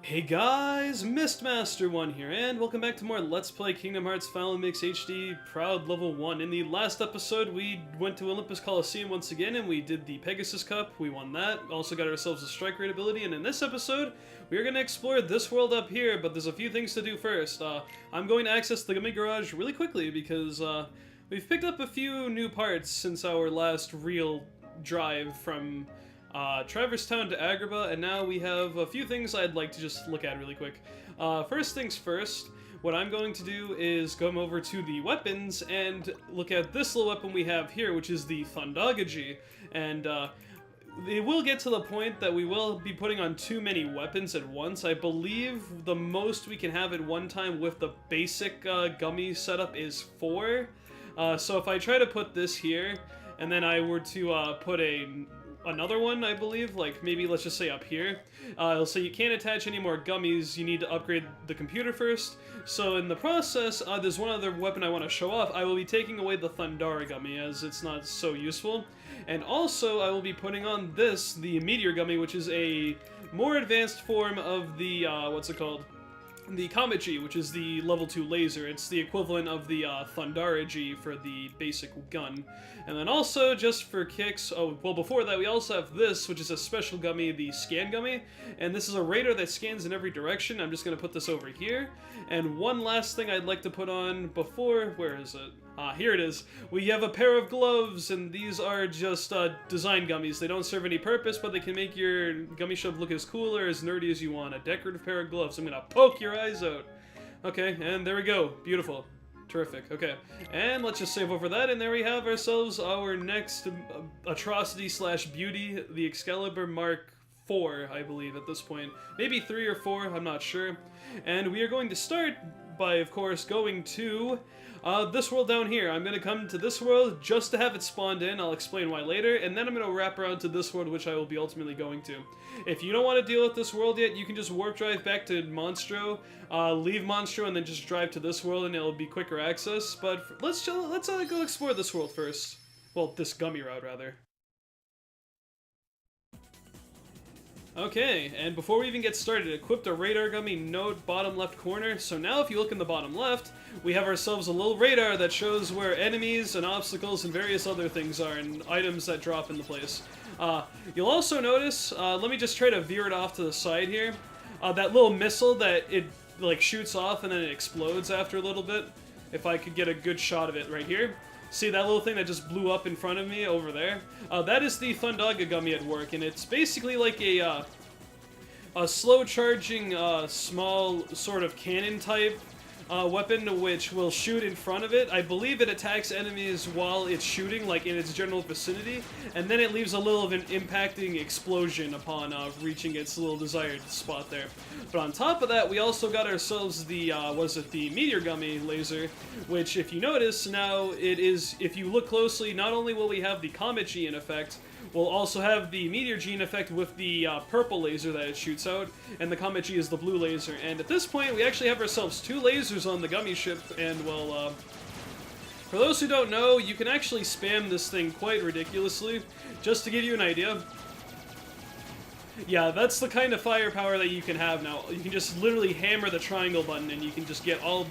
Hey guys, Mistmaster1 here, and welcome back to more Let's Play Kingdom Hearts Final Mix HD Proud Level 1. In the last episode, we went to Olympus Coliseum once again, and we did the Pegasus Cup. We won that. Also got ourselves a strike rate ability, and in this episode, we are going to explore this world up here, but there's a few things to do first. I'm going to access the Gummi Garage really quickly, because we've picked up a few new parts since our last real drive from Traverse Town to Agrabah, and now we have a few things I'd like to just look at really quick. First things first, what I'm going to do is come over to the weapons and look at this little weapon we have here, which is the Thundagaji, and it will get to the point that we will be putting on too many weapons at once. I believe the most we can have at one time with the basic Gummi setup is 4. So if I try to put this here, and then I were to put another one, I believe, like maybe let's just say up here, it'll say you can't attach any more gummies, you need to upgrade the computer first. So in the process, there's one other weapon I want to show off. I will be taking away the Thundara Gummi as it's not so useful. And also I will be putting on this, the Meteor Gummi, which is a more advanced form of the, what's it called? The Comet G, which is the level 2 laser. It's the equivalent of the Thundara G for the basic gun. And then also, just for kicks, oh, well before that we also have this, which is a special Gummi, the Scan Gummi. And this is a radar that scans in every direction. I'm just going to put this over here. And one last thing I'd like to put on before, where is it? Here it is. We have a pair of gloves, and these are just design gummies. They don't serve any purpose, but they can make your gummy shop look as cool or as nerdy as you want. A decorative pair of gloves. I'm gonna poke your eyes out. Okay, and there we go. Beautiful. Terrific. Okay, and let's just save over that, and there we have ourselves our next atrocity slash beauty, the Excalibur Mark 4, I believe, at this point. Maybe 3 or 4, I'm not sure. And we are going to start by, of course, going to this world down here. I'm going to come to this world just to have it spawned in. I'll explain why later. And then I'm going to wrap around to this world, which I will be ultimately going to. If you don't want to deal with this world yet, you can just warp drive back to Monstro, leave Monstro, and then just drive to this world, and it'll be quicker access. But let's go explore this world first. Well, this Gummi route, rather. Okay, and before we even get started, equip the radar Gummi note bottom left corner. So now if you look in the bottom left, we have ourselves a little radar that shows where enemies and obstacles and various other things are, and items that drop into place. You'll also notice, let me just try to veer it off to the side here, that little missile that it like shoots off and then it explodes after a little bit. If I could get a good shot of it right here. See that little thing that just blew up in front of me over there? That is the Thundaga Gummi at work, and it's basically like a slow-charging, small sort of cannon-type weapon which will shoot in front of it. I believe it attacks enemies while it's shooting, like in its general vicinity, and then it leaves a little of an impacting explosion upon reaching its little desired spot there. But on top of that, we also got ourselves the, the Meteor Gummi laser, which if you notice, now it is, if you look closely, not only will we have the Comet G in effect, we'll also have the Meteor G in effect with the purple laser that it shoots out, and the Comet G is the blue laser. And at this point, we actually have ourselves 2 lasers on the Gummi ship, and well, for those who don't know, you can actually spam this thing quite ridiculously. Just to give you an idea, yeah, that's the kind of firepower that you can have now. You can just literally hammer the triangle button, and you can just get all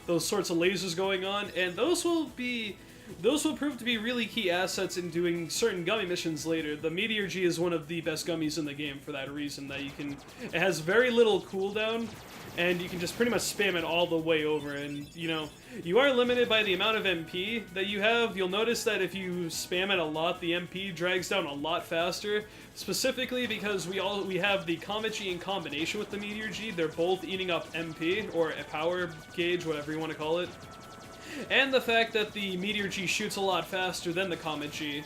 those sorts of lasers going on, and those will prove to be really key assets in doing certain Gummi missions later. The Meteor G is one of the best Gummis in the game for that reason, that it has very little cooldown, and you can just pretty much spam it all the way over, and, you know, you are limited by the amount of MP that you have. You'll notice that if you spam it a lot, the MP drags down a lot faster, specifically because we have the Comet G in combination with the Meteor G. They're both eating up MP, or a power gauge, whatever you want to call it. And the fact that the Meteor G shoots a lot faster than the Comet G.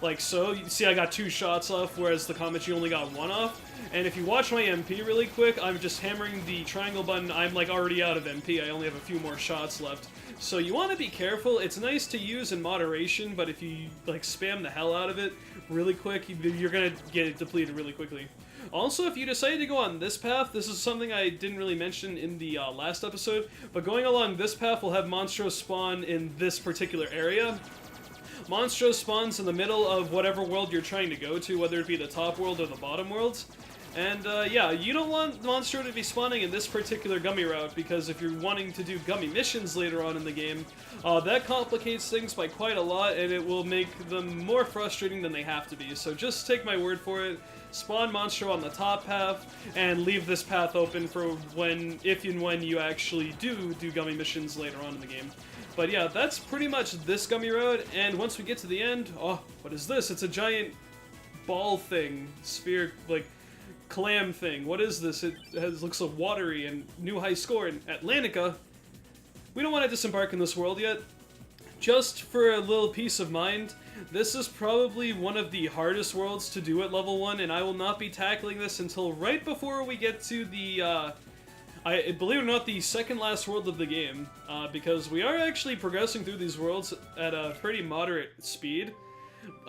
Like so, you see I got 2 shots off, whereas the Comet G only got 1 off. And if you watch my MP really quick, I'm just hammering the triangle button, I'm like already out of MP, I only have a few more shots left. So you want to be careful. It's nice to use in moderation, but if you like spam the hell out of it really quick, you're gonna get it depleted really quickly. Also, if you decide to go on this path, this is something I didn't really mention in the last episode, but going along this path will have Monstro spawn in this particular area. Monstro spawns in the middle of whatever world you're trying to go to, whether it be the top world or the bottom worlds. And yeah, you don't want Monstro to be spawning in this particular Gummi route, because if you're wanting to do Gummi missions later on in the game, that complicates things by quite a lot, and it will make them more frustrating than they have to be. So just take my word for it, spawn Monstro on the top path, and leave this path open for when, if and when you actually do Gummi missions later on in the game. But yeah, that's pretty much this Gummi route, and once we get to the end, oh, what is this? It's a giant ball thing, sphere, like, clam thing. What is this? It looks so watery, and new high score in Atlantica. We don't want to disembark in this world yet. Just for a little peace of mind, this is probably one of the hardest worlds to do at level 1, and I will not be tackling this until right before we get to the, believe it or not, the second last world of the game, because we are actually progressing through these worlds at a pretty moderate speed.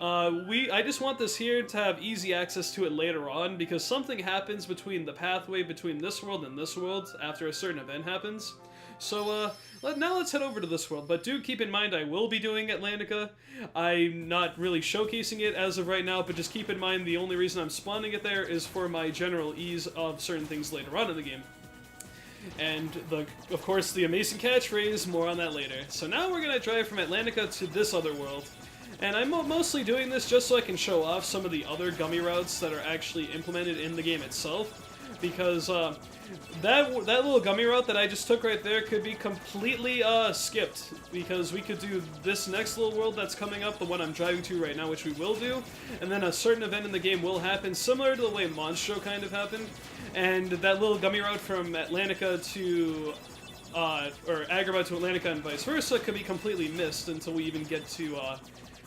I just want this here to have easy access to it later on, because something happens between the pathway between this world and this world after a certain event happens. So, now let's head over to this world, but do keep in mind I will be doing Atlantica. I'm not really showcasing it as of right now, but just keep in mind the only reason I'm spawning it there is for my general ease of certain things later on in the game. And, of course, the amazing catchphrase, more on that later. So now we're gonna drive from Atlantica to this other world. And I'm mostly doing this just so I can show off some of the other Gummi routes that are actually implemented in the game itself, because that little Gummi route that I just took right there could be completely skipped, because we could do this next little world that's coming up, the one I'm driving to right now, which we will do, and then a certain event in the game will happen, similar to the way Monstro kind of happened, and that little Gummi route from Atlantica to or Agrabah to Atlantica and vice versa could be completely missed until we even get to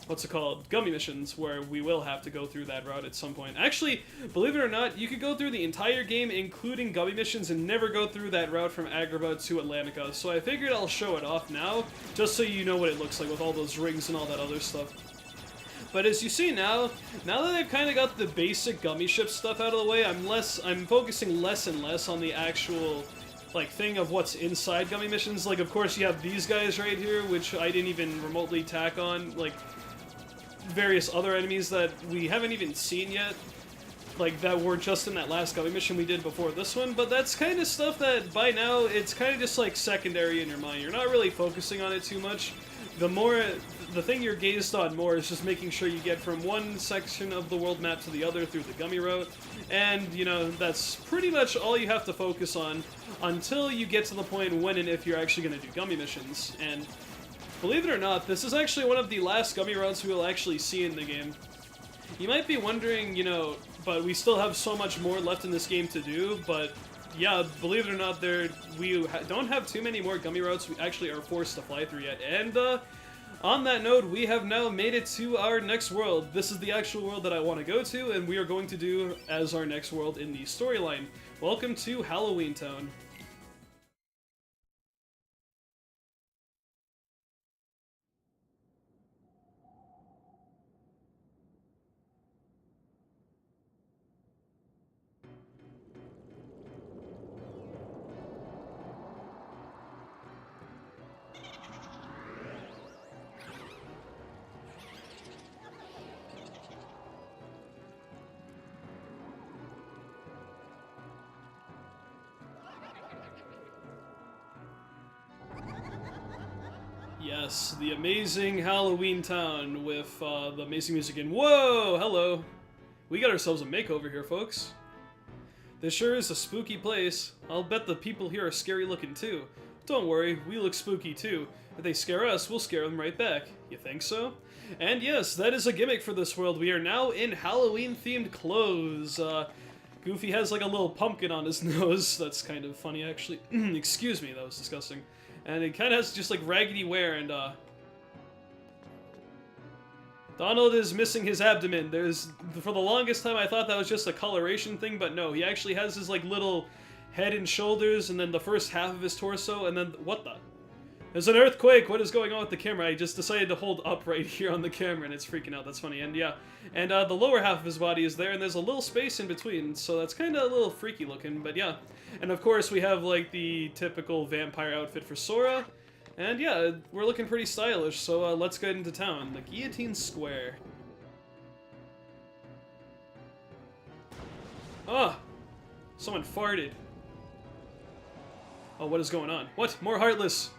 what's it called, Gummi missions, where we will have to go through that route at some point. Actually, believe it or not, you could go through the entire game, including Gummi missions, and never go through that route from Agrabah to Atlantica. So I figured I'll show it off now, just so you know what it looks like with all those rings and all that other stuff. But as you see now that I've kind of got the basic Gummi ship stuff out of the way, I'm focusing less and less on the actual like thing of what's inside Gummi missions. Like, of course, you have these guys right here, which I didn't even remotely tack on, like various other enemies that we haven't even seen yet, like that were just in that last Gummi mission we did before this one, but that's kind of stuff that by now it's kind of just like secondary in your mind. You're not really focusing on it too much. The thing you're gazed on more is just making sure you get from one section of the world map to the other through the Gummi route, and you know, that's pretty much all you have to focus on until you get to the point when and if you're actually going to do Gummi missions. And believe it or not, this is actually one of the last Gummi routes we will actually see in the game. You might be wondering, you know, but we still have so much more left in this game to do, but yeah, believe it or not, we don't have too many more Gummi routes we actually are forced to fly through yet. And on that note, we have now made it to our next world. This is the actual world that I want to go to, and we are going to do as our next world in the storyline. Welcome to Halloween Town. Yes, the amazing Halloween Town with the amazing music and whoa, hello. We got ourselves a makeover here, folks. This sure is a spooky place. I'll bet the people here are scary looking too. Don't worry, we look spooky too. If they scare us, we'll scare them right back. You think so? And yes, that is a gimmick for this world. We are now in Halloween-themed clothes. Goofy has like a little pumpkin on his nose. That's kind of funny, actually. Excuse me, that was disgusting. And it kind of has just like raggedy wear, and Donald is missing his abdomen. For the longest time I thought that was just a coloration thing, but no, he actually has his like little head and shoulders, and then the first half of his torso, and then what the? There's an earthquake! What is going on with the camera? I just decided to hold up right here on the camera, and it's freaking out. That's funny. And yeah, and the lower half of his body is there, and there's a little space in between, so that's kind of a little freaky looking, but yeah. And of course, we have like the typical vampire outfit for Sora, And yeah, we're looking pretty stylish, so let's get into town. The Guillotine Square. Ah! Someone farted. Oh, what is going on? What? More Heartless!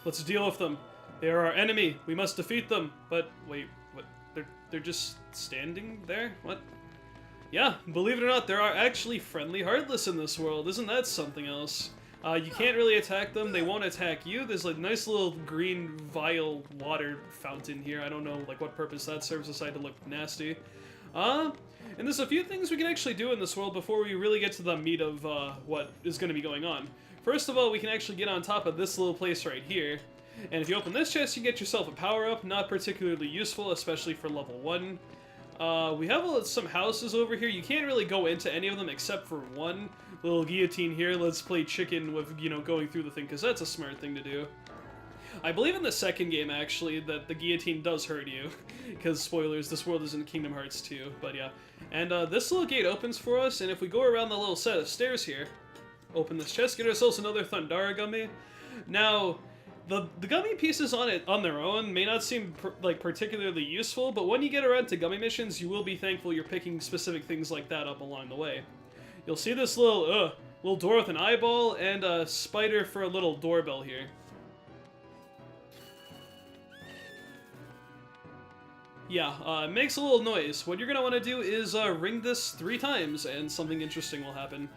Let's deal with them. They are our enemy. We must defeat them. But, wait, what? They're just standing there? What? Yeah, believe it or not, there are actually friendly Heartless in this world. Isn't that something else? You can't really attack them. They won't attack you. There's a nice little green vial water fountain here. I don't know like what purpose that serves aside to look nasty. And there's a few things we can actually do in this world before we really get to the meat of what is going to be going on. First of all, we can actually get on top of this little place right here. And if you open this chest, you get yourself a power-up. Not particularly useful, especially for level 1. We have some houses over here. You can't really go into any of them except for one. Little guillotine here. Let's play chicken with, you know, going through the thing, because that's a smart thing to do. I believe in the second game, actually, that the guillotine does hurt you. Because, spoilers, this world is in Kingdom Hearts 2, but yeah. And this little gate opens for us, and if we go around the little set of stairs here, open this chest, get ourselves another Thundara Gummi. Now, the Gummi pieces on their own may not seem particularly useful, but when you get around to Gummi missions, you will be thankful you're picking specific things like that up along the way. You'll see this little door with an eyeball and a spider for a little doorbell here. Yeah, it makes a little noise. What you're going to want to do is ring this 3 times, and something interesting will happen.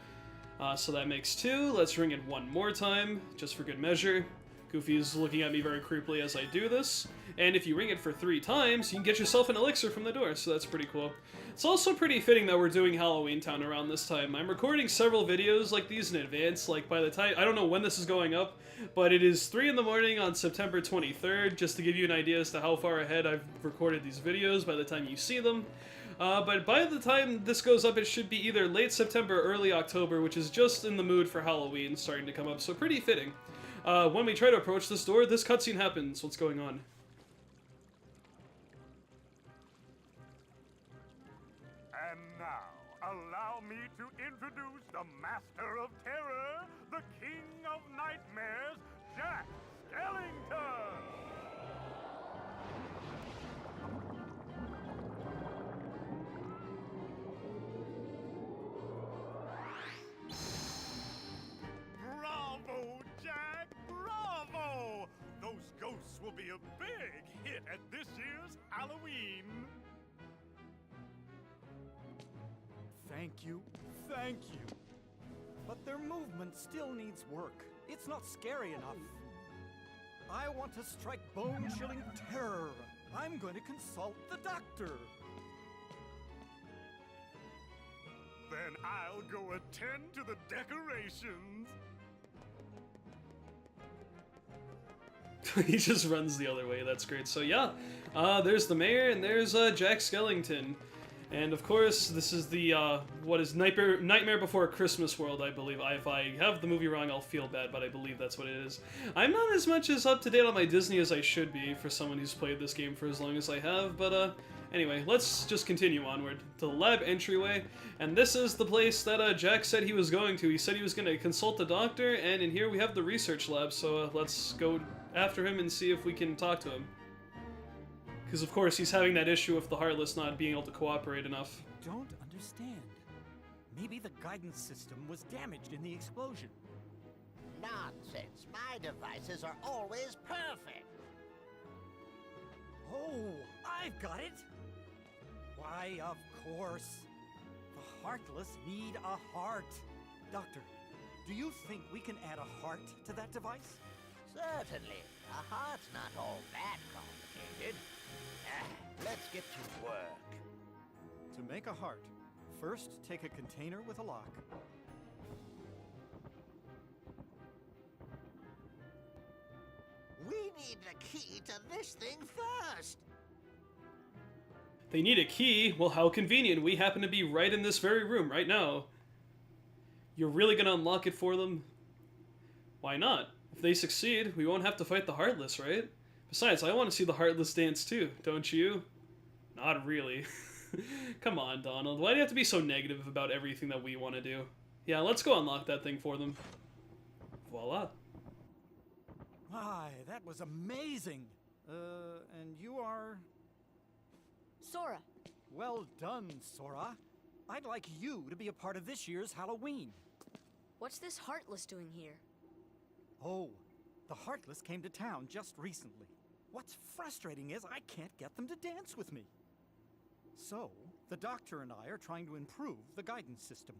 So that makes 2. Let's ring it 1 more time, just for good measure. Goofy's looking at me very creepily as I do this. And if you ring it for 3 times, you can get yourself an elixir from the door, so that's pretty cool. It's also pretty fitting that we're doing Halloween Town around this time. I'm recording several videos like these in advance, like by the time, I don't know when this is going up, but it is 3 in the morning on September 23rd, just to give you an idea as to how far ahead I've recorded these videos by the time you see them. But by the time this goes up, it should be either late September or early October, which is just in the mood for Halloween starting to come up, so pretty fitting. When we try to approach this door, this cutscene happens. What's going on? And now, allow me to introduce the Master of Terror, the King of Nightmares, Jack Skellington! Bravo, Jack! Bravo! Those ghosts will be a big hit at this year's Halloween! Thank you, thank you. But their movement still needs work. It's not scary enough. I want to strike bone-chilling terror. I'm going to consult the doctor. Then I'll go attend to the decorations. He just runs the other way, that's great. So yeah, there's the mayor, and there's Jack Skellington. And of course, this is the, what is Nightmare Before Christmas world, I believe. If I have the movie wrong, I'll feel bad, but I believe that's what it is. I'm not as much as up to date on my Disney as I should be for someone who's played this game for as long as I have, but anyway, let's just continue onward to the lab entryway. And this is the place that Jack said he was going to. He said he was going to consult the doctor, and in here we have the research lab, so let's go after him and see if we can talk to him. Because, of course, he's having that issue with the Heartless not being able to cooperate enough. Don't understand. Maybe the guidance system was damaged in the explosion. Nonsense. My devices are always perfect. Oh, I've got it! Why, of course. The Heartless need a heart. Doctor, do you think we can add a heart to that device? Certainly. A heart's not all that complicated. Let's get to work. To make a heart, first take a container with a lock. We need the key to this thing first. They need a key? Well, how convenient. We happen to be right in this very room right now. You're really gonna unlock it for them? Why not? If they succeed, we won't have to fight the Heartless, right? Besides, I want to see the Heartless dance too, don't you? Not really. Come on, Donald. Why do you have to be so negative about everything that we want to do? Yeah, let's go unlock that thing for them. Voila. My, that was amazing. And you are... Sora. Well done, Sora. I'd like you to be a part of this year's Halloween. What's this Heartless doing here? Oh, the Heartless came to town just recently. What's frustrating is I can't get them to dance with me. So, the Doctor and I are trying to improve the guidance system.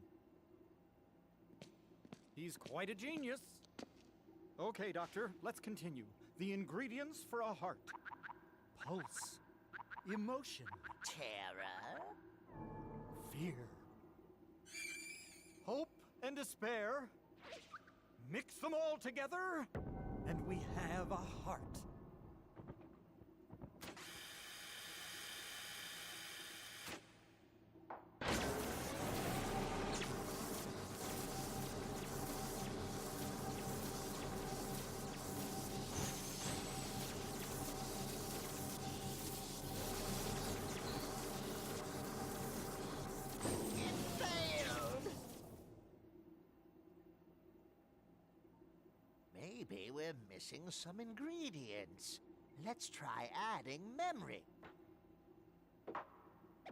He's quite a genius. Okay, Doctor, let's continue. The ingredients for a heart. Pulse. Emotion. Terror? Fear. Hope and despair. Mix them all together, and we have a heart. Maybe we're missing some ingredients. Let's try adding memory.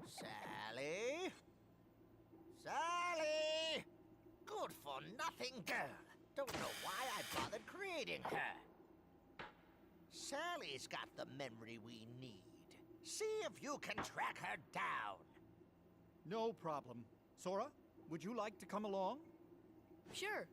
Sally? Sally! Good for nothing girl. Don't know why I bothered creating her. Sally's got the memory we need. See if you can track her down. No problem. Sora, would you like to come along? Sure.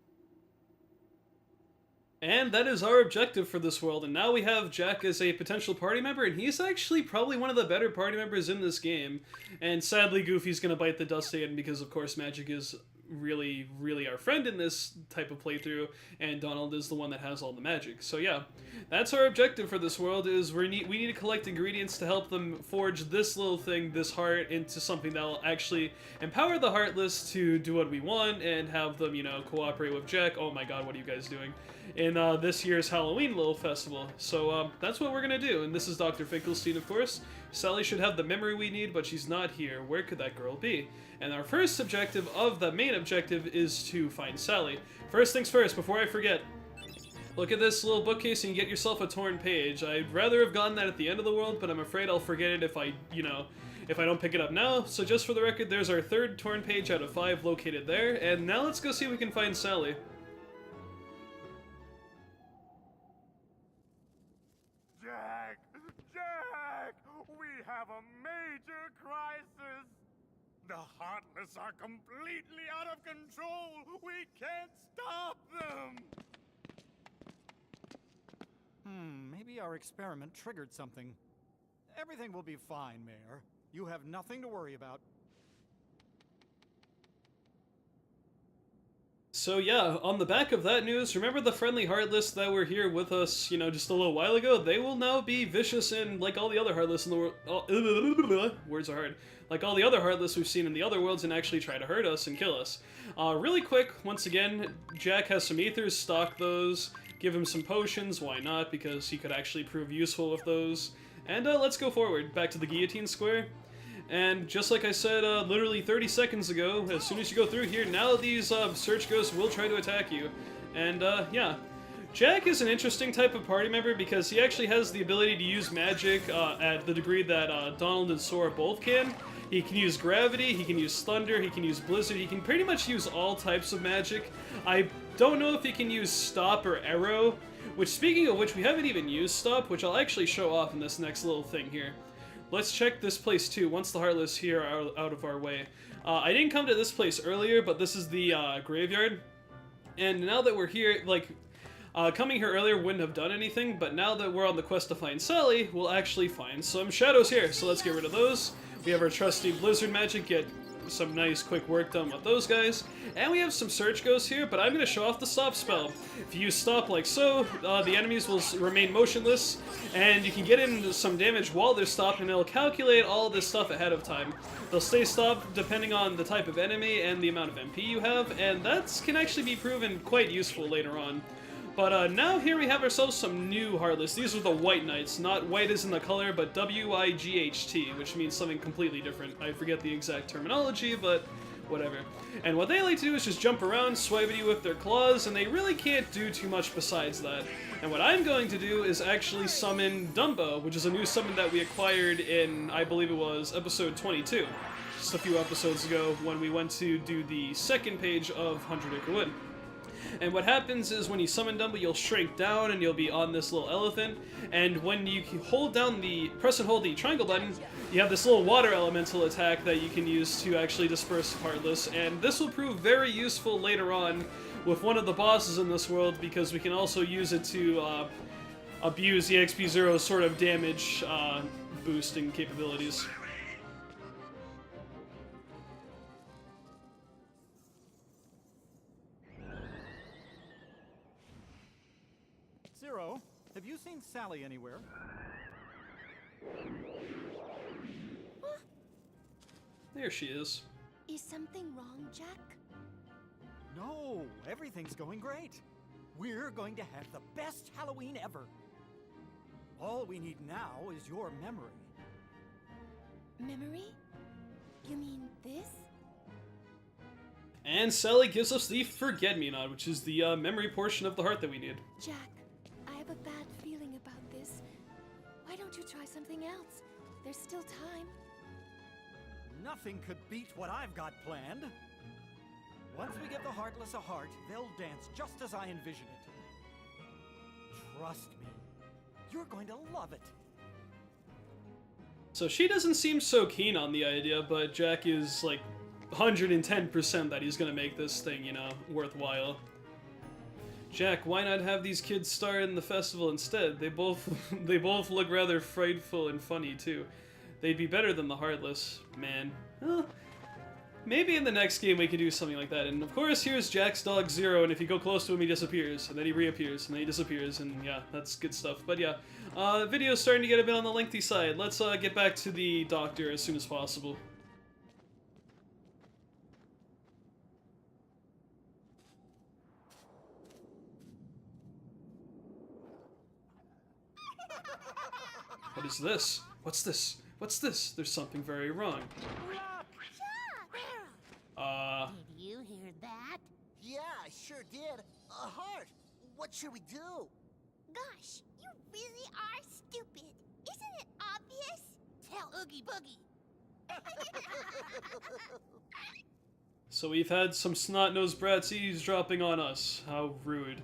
And that is our objective for this world, and now we have Jack as a potential party member, and he's actually probably one of the better party members in this game. And sadly, Goofy's gonna bite the dust again because, of course, magic is really, really our friend in this type of playthrough, and Donald is the one that has all the magic. So yeah, that's our objective for this world, is we need to collect ingredients to help them forge this little thing, this heart, into something that will actually empower the Heartless to do what we want, and have them, you know, cooperate with Jack. Oh my god, what are you guys doing? In this year's Halloween little festival. So that's what we're gonna do, and this is Dr. Finkelstein, of course. Sally should have the memory we need, but she's not here. Where could that girl be? And our first objective of the main objective is to find Sally. First things first, before I forget, look at this little bookcase and you get yourself a torn page. I'd rather have gotten that at the end of the world, but I'm afraid I'll forget it if I, you know, if I don't pick it up now. So just for the record, there's our third torn page out of 5 located there, and now let's go see if we can find Sally. Jack! Jack! We have a major crisis! The Heartless are completely out of control! We can't stop them! Maybe our experiment triggered something. Everything will be fine, Mayor. You have nothing to worry about. So yeah, on the back of that news, remember the friendly Heartless that were here with us, you know, just a little while ago? They will now be vicious and like all the other Heartless in the world. Words are hard. Like all the other Heartless we've seen in the other worlds, and actually try to hurt us and kill us. Really quick, once again, Jack has some ethers, stock those, give him some potions, why not, because he could actually prove useful with those. And let's go forward, back to the Guillotine Square. And just like I said literally 30 seconds ago, as soon as you go through here, now these search ghosts will try to attack you. And yeah, Jack is an interesting type of party member because he actually has the ability to use magic at the degree that Donald and Sora both can. He can use gravity, he can use thunder, he can use blizzard, he can pretty much use all types of magic. I don't know if he can use stop or arrow, which, speaking of which, we haven't even used stop, which I'll actually show off in this next little thing here. Let's check this place too, once the Heartless here are out of our way. I didn't come to this place earlier, but this is the graveyard. And now that we're here, like, coming here earlier wouldn't have done anything, but now that we're on the quest to find Sally, we'll actually find some shadows here. So let's get rid of those. We have our trusty blizzard magic, get some nice quick work done with those guys. And we have some search ghosts here, but I'm going to show off the stop spell. If you use stop like so, the enemies will remain motionless, and you can get in some damage while they're stopped, and it'll calculate all this stuff ahead of time. They'll stay stopped depending on the type of enemy and the amount of MP you have, and that can actually be proven quite useful later on. But now here we have ourselves some new Heartless. These are the White Knights, not white as in the color, but W-I-G-H-T, which means something completely different. I forget the exact terminology, but whatever. And what they like to do is just jump around, swipe at you with their claws, and they really can't do too much besides that. And what I'm going to do is actually summon Dumbo, which is a new summon that we acquired in, I believe it was, episode 22. Just a few episodes ago when we went to do the second page of 100 Acre Wood. And what happens is when you summon Dumbo, you'll shrink down and you'll be on this little elephant. And when you press and hold the triangle button, you have this little water elemental attack that you can use to actually disperse Heartless. And this will prove very useful later on with one of the bosses in this world, because we can also use it to abuse the XP0's sort of damage boosting capabilities. Zero, have you seen Sally anywhere? There she is. Is something wrong, Jack? No, everything's going great. We're going to have the best Halloween ever. All we need now is your memory. Memory? You mean this? And Sally gives us the Forget-Me-Not, which is the memory portion of the heart that we need. Jack, I have a bad feeling about this. Why don't you try something else? There's still time. Nothing could beat what I've got planned. Once we give the Heartless a heart, they'll dance just as I envision it. Trust me, you're going to love it. So she doesn't seem so keen on the idea, but Jack is like 110% that he's gonna make this thing, you know, worthwhile. Jack, why not have these kids star in the festival instead? They both look rather frightful and funny too. They'd be better than the Heartless, man. Well, maybe in the next game we can do something like that. And of course, here's Jack's dog Zero, and if you go close to him, he disappears, and then he reappears, and then he disappears, and yeah, that's good stuff. But yeah, video's starting to get a bit on the lengthy side. Let's get back to the doctor as soon as possible. What is this? What's this? What's this? There's something very wrong. Did you hear that? Yeah, I sure did. A heart. What should we do? Gosh, you really are stupid. Isn't it obvious? Tell Oogie Boogie. So we've had some snot-nosed brats eavesdropping on us. How rude.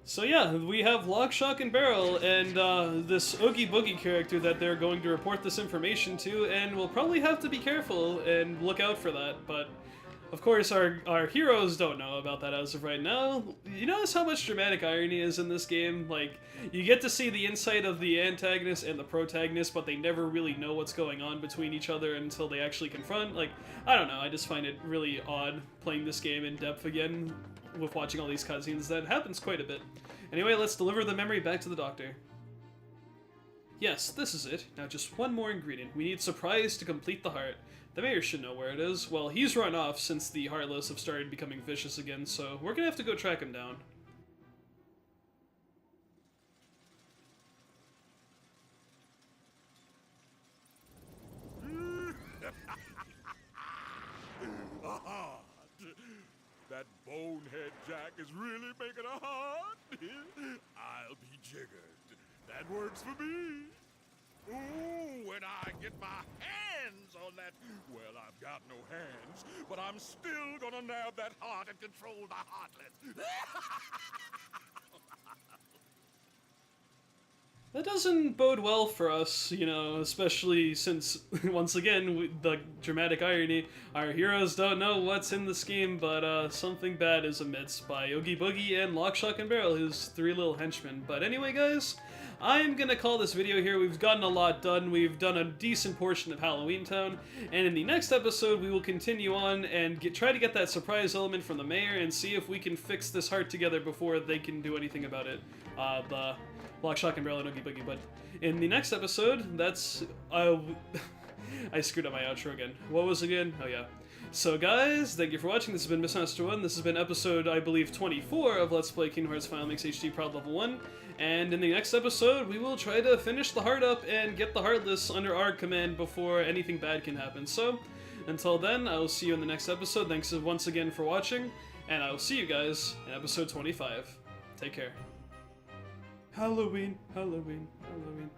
So yeah, we have Lock, Shock, and Barrel, and this Oogie Boogie character that they're going to report this information to, and we'll probably have to be careful and look out for that, but of course our heroes don't know about that as of right now. You notice how much dramatic irony is in this game? Like, you get to see the insight of the antagonist and the protagonist, but they never really know what's going on between each other until they actually confront. Like, I don't know, I just find it really odd playing this game in depth again with watching all these cutscenes. That happens quite a bit. Anyway, let's deliver the memory back to the doctor. Yes, this is it. Now just one more ingredient. We need Surprise to complete the heart. The mayor should know where it is. Well, he's run off since the Heartless have started becoming vicious again, so we're gonna have to go track him down. That bonehead Jack is really making a heart. I'll be jiggered. That works for me. Ooh, when I get my hands on that... Well, I've got no hands, but I'm still gonna nab that heart and control the Heartless. That doesn't bode well for us, you know, especially since, once again, the dramatic irony, our heroes don't know what's in this game, but something bad is amidst by Oogie Boogie and Lock, Shock, and Barrel, his three little henchmen. But anyway, guys, I'm gonna call this video here. We've gotten a lot done. We've done a decent portion of Halloween Town, and in the next episode, we will continue on and try to get that surprise element from the mayor and see if we can fix this heart together before they can do anything about it. The Lock, Shock, and Barrel and Oogie Boogie. But in the next episode, that's... I screwed up my outro again. What was it again? Oh, yeah. So, guys, thank you for watching. This has been Mistmaster 1. This has been episode, I believe, 24 of Let's Play Kingdom Hearts Final Mix HD Proud Level 1. And in the next episode, we will try to finish the heart up and get the Heartless under our command before anything bad can happen. So, Until then, I will see you in the next episode. Thanks once again for watching, and I will see you guys in episode 25. Take care. Halloween, Halloween, Halloween.